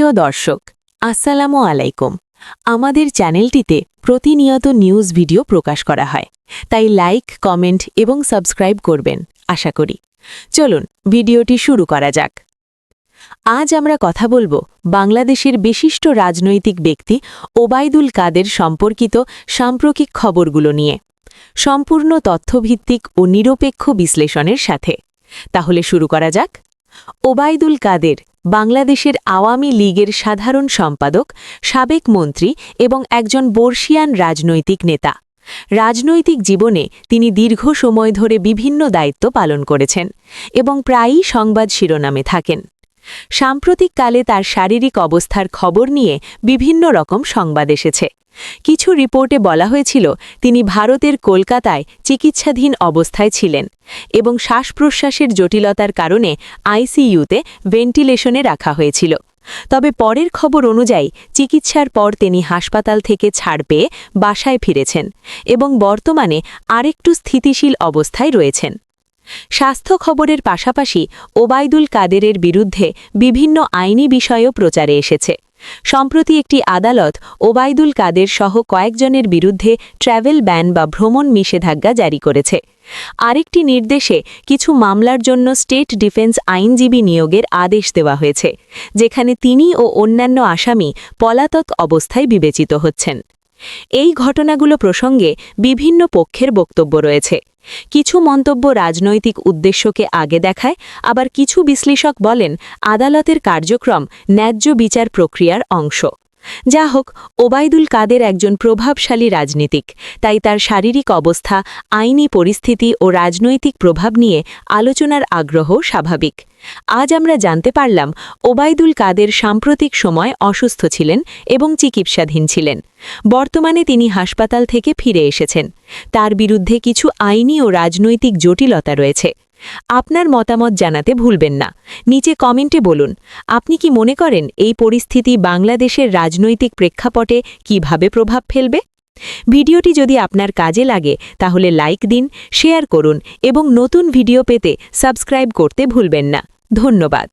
প্রিয় দর্শক, আসসালামু আলাইকুম। আমাদের চ্যানেলটিতে প্রতিনিয়ত নিউজ ভিডিও প্রকাশ করা হয়, তাই লাইক, কমেন্ট এবং সাবস্ক্রাইব করবেন আশা করি। চলুন ভিডিওটি শুরু করা যাক। আজ আমরা কথা বলবো বাংলাদেশের বিশিষ্ট রাজনৈতিক ব্যক্তি ওবায়দুল কাদের সম্পর্কিত সাম্প্রতিক খবরগুলো নিয়ে, সম্পূর্ণ তথ্যভিত্তিক ও নিরপেক্ষ বিশ্লেষণের সাথে। তাহলে শুরু করা যাক। ওবায়দুল কাদের বাংলাদেশের আওয়ামী লীগের সাধারণ সম্পাদক, সাবেক মন্ত্রী এবং একজন বর্ষিয়ান রাজনৈতিক নেতা। রাজনৈতিক জীবনে তিনি দীর্ঘ সময় ধরে বিভিন্ন দায়িত্ব পালন করেছেন এবং প্রায়ই সংবাদ শিরোনামে থাকেন। সাম্প্রতিককালে তার শারীরিক অবস্থার খবর নিয়ে বিভিন্ন রকম সংবাদ এসেছে। কিছু রিপোর্টে বলা হয়েছিল তিনি ভারতের কলকাতায় চিকিৎসাধীন অবস্থায় ছিলেন এবং শ্বাস-প্রশ্বাসের জটিলতার কারণে আইসিইউতে ভেন্টিলেশনে রাখা হয়েছিল। তবে পরের খবর অনুযায়ী চিকিৎসার পর তিনি হাসপাতাল থেকে ছাড় পেয়ে বাসায় ফিরেছেন এবং বর্তমানে আরেকটু স্থিতিশীল অবস্থায় রয়েছেন। স্বাস্থ্য খবরের পাশাপাশি ওবায়দুল কাদেরের বিরুদ্ধে বিভিন্ন আইনি বিষয়ও প্রচারে এসেছে। সম্প্রতি একটি আদালত ওবায়দুল কাদের সহ কয়েকজনের বিরুদ্ধে ট্র্যাভেল ব্যান বা ভ্রমণ নিষেধাজ্ঞা জারি করেছে। আরেকটি নির্দেশে কিছু মামলার জন্য স্টেট ডিফেন্স আইনজীবী নিয়োগের আদেশ দেওয়া হয়েছে, যেখানে তিনি ও অন্যান্য আসামি পলাতক অবস্থায় বিবেচিত হচ্ছেন। এই ঘটনাগুলো প্রসঙ্গে বিভিন্ন পক্ষের বক্তব্য রয়েছে। কিছু মন্তব্য রাজনৈতিক উদ্দেশ্যকে আগে দেখায়, আবার কিছু বিশ্লেষক বলেন আদালতের কার্যক্রম ন্যায্য বিচার প্রক্রিয়ার অংশ। যা হোক, ওবায়দুল কাদের একজন প্রভাবশালী রাজনীতিক, তাই তার শারীরিক অবস্থা, আইনি পরিস্থিতি ও রাজনৈতিক প্রভাব নিয়ে আলোচনার আগ্রহ স্বাভাবিক। আজ আমরা জানতে পারলাম ওবায়দুল কাদের সাম্প্রতিক সময় অসুস্থ ছিলেন এবং চিকিৎসাধীন ছিলেন। বর্তমানে তিনি হাসপাতাল থেকে ফিরে এসেছেন। তার বিরুদ্ধে কিছু আইনি ও রাজনৈতিক জটিলতা রয়েছে। আপনার মতামত জানাতে ভুলবেন না। নিচে কমেন্টে বলুন, আপনি কি মনে করেন এই পরিস্থিতি বাংলাদেশের রাজনৈতিক প্রেক্ষাপটে কিভাবে প্রভাব ফেলবে? ভিডিওটি যদি আপনার কাজে লাগে তাহলে লাইক দিন, শেয়ার করুন এবং নতুন ভিডিও পেতে সাবস্ক্রাইব করতে ভুলবেন না। ধন্যবাদ।